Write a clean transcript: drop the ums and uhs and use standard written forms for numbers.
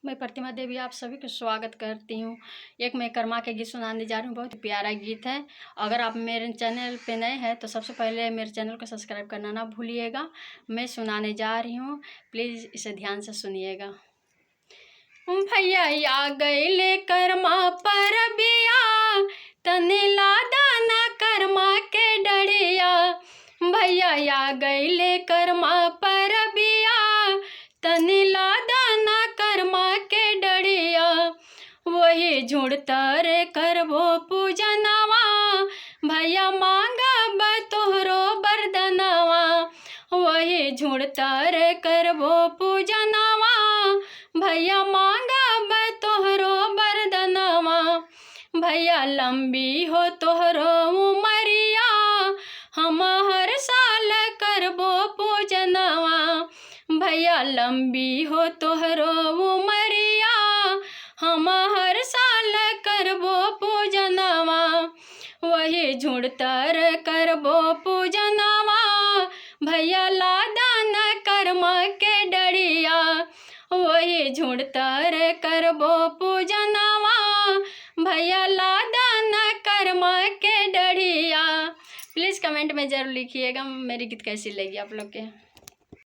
मैं प्रतिमा देवी आप सभी का स्वागत करती हूँ। एक मैं कर्मा के गीत सुनाने जा रही हूँ। बहुत प्यारा गीत है। अगर आप मेरे चैनल पे नए हैं तो सबसे पहले मेरे चैनल को सब्सक्राइब करना ना भूलिएगा। मैं सुनाने जा रही हूँ, प्लीज़ इसे ध्यान से सुनिएगा। भैया आ गईले कर्मा पर बिया, तने लादा ना कर्मा के डरिया। भैया आ गईले कर्मा पर बिया, तने लादा ना कर्मा के डरिया। वही झुड़तर करबो पूजनवा, भैया मांगा तोहरो बरदनवा। वही झुड़तर करबो पूजनवा, भैया मांगा तोहरो बरदनवा। भैया लंबी हो तोहरो उमरिया, हम हर साल करबो पूजनवा। भैया लंबी हो तोहरो उमरिया, हम हर साल करबो पूजनवा। वही झुड़तर करबो पूजनवा, भैया लादा न कर्मा के डरिया। वही झुड़तर करबो पूजनवा, भैया लादा न कर्मा के डरिया। प्लीज़ कमेंट में ज़रूर लिखिएगा मेरी गीत कैसी लगी आप लोग के।